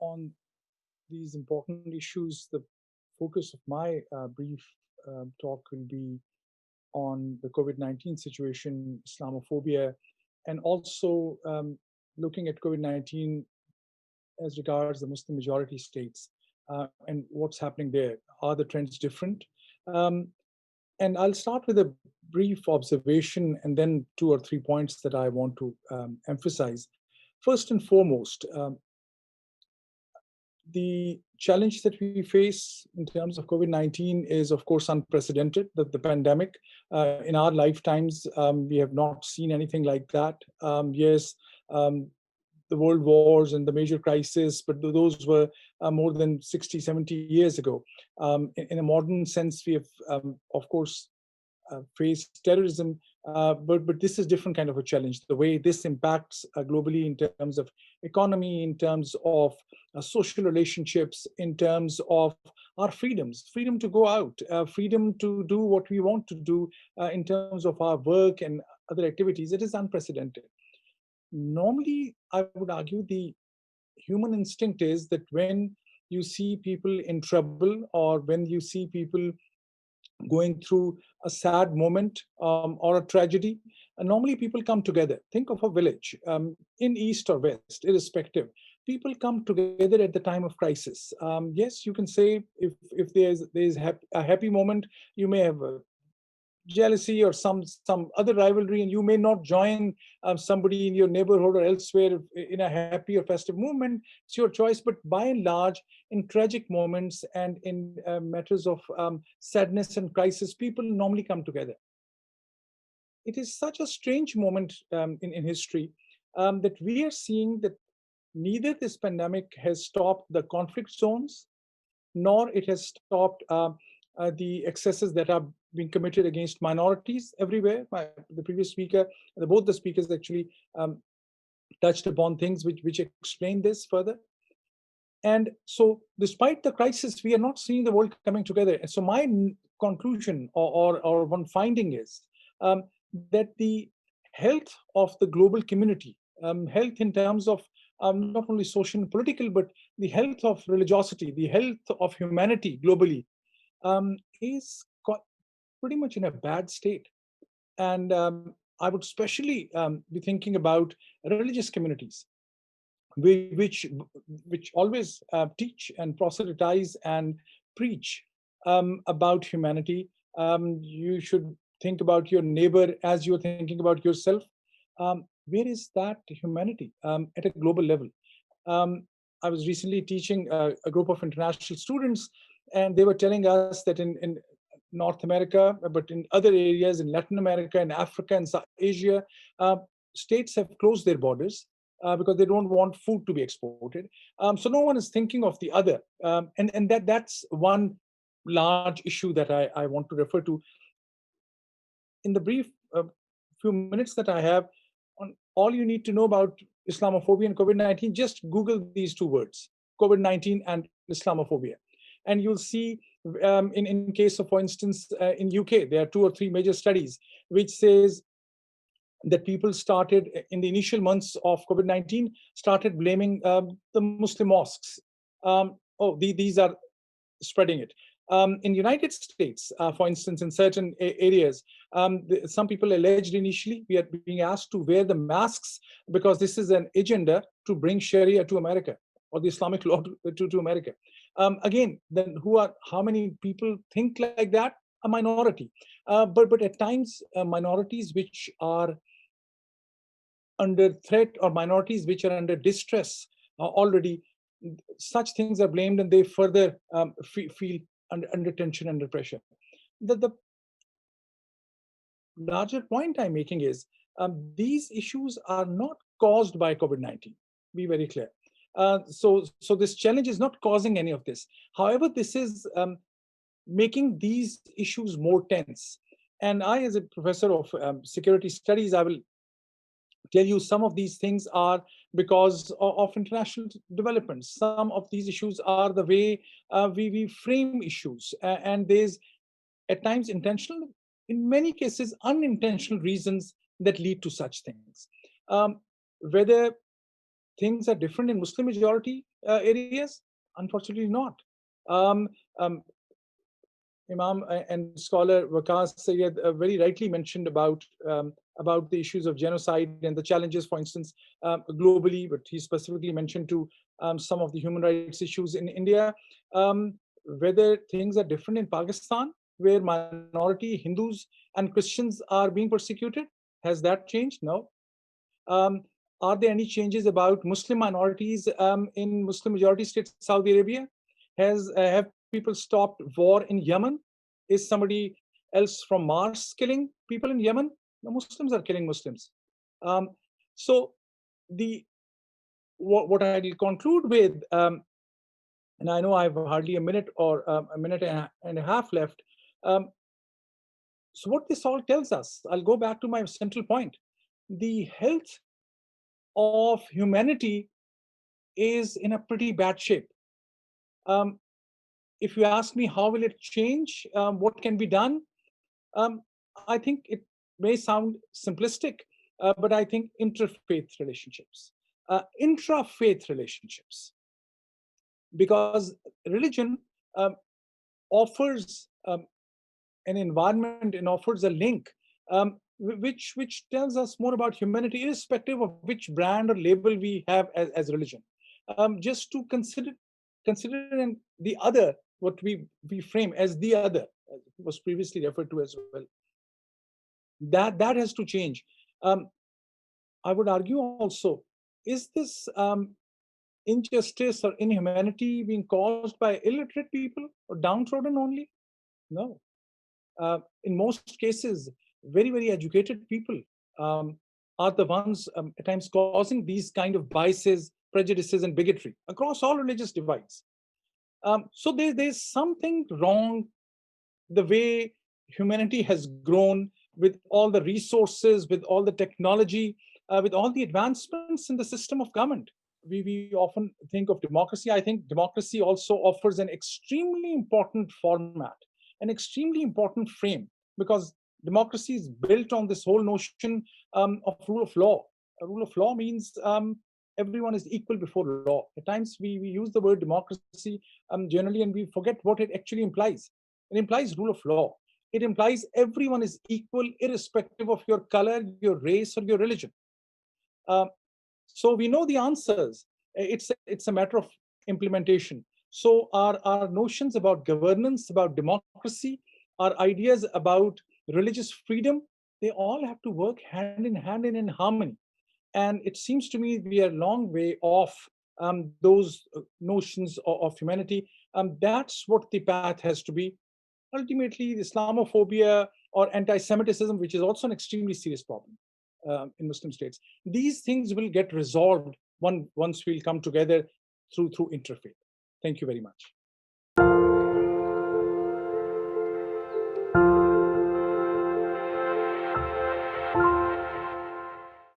on these important issues, the focus of my brief talk will be on the COVID-19 situation, Islamophobia, and also looking at COVID-19 as regards the Muslim majority states and what's happening there. Are the trends different? Um, and I'll start with a brief observation and then two or three points that I want to emphasize. First and foremost, the challenge that we face in terms of COVID-19 is, of course, unprecedented. The pandemic in our lifetimes, we have not seen anything like that. Yes, the world wars and the major crises, but those were more than 60, 70 years ago. In a modern sense, we have, of course, face terrorism, but this is different kind of a challenge. The way this impacts globally in terms of economy, in terms of social relationships, in terms of our freedoms, freedom to go out, freedom to do what we want to do in terms of our work and other activities. It is unprecedented. Normally, I would argue the human instinct is that when you see people in trouble or when you see people going through a sad moment or a tragedy, normally people come together. Think of a village in east or west, irrespective. People come together at the time of crisis. Yes, you can say if there's a happy moment, you may have a jealousy or some other rivalry, and you may not join somebody in your neighborhood or elsewhere in a happy or festive movement. It's your choice. But by and large, in tragic moments and in matters of sadness and crisis, people normally come together. It is such a strange moment in history that we are seeing that neither this pandemic has stopped the conflict zones, nor it has stopped the excesses that are being committed against minorities everywhere. The previous speaker, both the speakers actually touched upon things which explain this further. And so, despite the crisis, we are not seeing the world coming together. And so, my conclusion or one finding is that the health of the global community, health in terms of not only social and political, but the health of religiosity, the health of humanity globally, is pretty much in a bad state. And I would especially be thinking about religious communities, which always teach and proselytize and preach about humanity. You should think about your neighbor as you're thinking about yourself. Where is that humanity at a global level? I was recently teaching a group of international students, and they were telling us that in North America, but in other areas in Latin America and Africa and Asia, states have closed their borders because they don't want food to be exported. So no one is thinking of the other, and that's one large issue that I want to refer to. In the brief few minutes that I have, on all you need to know about Islamophobia and COVID-19, just Google these two words, COVID-19 and Islamophobia. And you'll see in case of, for instance, in UK, there are 2 or 3 major studies which says that people started in the initial months of COVID-19, started blaming the Muslim mosques. These are spreading it. In United States, for instance, in certain areas, some people alleged initially we are being asked to wear the masks because this is an agenda to bring Sharia to America or the Islamic law to America. Again, then how many people think like that? A minority. But at times, minorities which are under threat or minorities which are under distress already, such things are blamed and they further feel under tension, under pressure. The larger point I'm making is these issues are not caused by COVID-19. Be very clear. So this challenge is not causing any of this. However, this is making these issues more tense. And I, as a professor of security studies, I will tell you some of these things are because of international developments. Some of these issues are the way we frame issues. And there's at times intentional, in many cases unintentional reasons that lead to such things. Whether things are different in Muslim majority areas? Unfortunately not. Um, um, Imam and scholar Waqas Sayyed very rightly mentioned about the issues of genocide and the challenges, for instance, globally, but he specifically mentioned to some of the human rights issues in India. Whether things are different in Pakistan, where minority Hindus and Christians are being persecuted, has that changed? No. Um, are there any changes about Muslim minorities in Muslim majority states, Saudi Arabia? Have people stopped war in Yemen? Is somebody else from Mars killing people in Yemen? The Muslims are killing Muslims. Um, so the what I'll conclude with, and I know I have hardly a minute or a minute and a half left. Um, so what this all tells us, I'll go back to my central point. The health of humanity is in a pretty bad shape. Um, if you ask me how will it change, what can be done, um, I think it may sound simplistic, but I think interfaith relationships, intra-faith relationships, because religion um, offers an environment and offers a link which tells us more about humanity, irrespective of which brand or label we have as religion. Just to consider the other, what we frame as the other, as it was previously referred to as well. That has to change. Um, I would argue also, is this injustice or inhumanity being caused by illiterate people or downtrodden only? No. In most cases, very, very educated people um, are the ones at times causing these kind of biases, prejudices, and bigotry across all religious divides. So there's something wrong the way humanity has grown with all the resources, with all the technology, with all the advancements in the system of government. We often think of democracy. I think democracy also offers an extremely important format, an extremely important frame, because democracy is built on this whole notion of rule of law. A rule of law means everyone is equal before law. At times we use the word democracy generally, and we forget what it actually implies. It implies rule of law. It implies everyone is equal, irrespective of your color, your race, or your religion. Um, so we know the answers. It's a matter of implementation. So our notions about governance, about democracy, our ideas about religious freedom, they all have to work hand in hand and in harmony. And it seems to me we are a long way off those notions of humanity. That's what the path has to be. Ultimately, Islamophobia or anti-Semitism, which is also an extremely serious problem in Muslim states, these things will get resolved once we'll come together through interfaith. Thank you very much.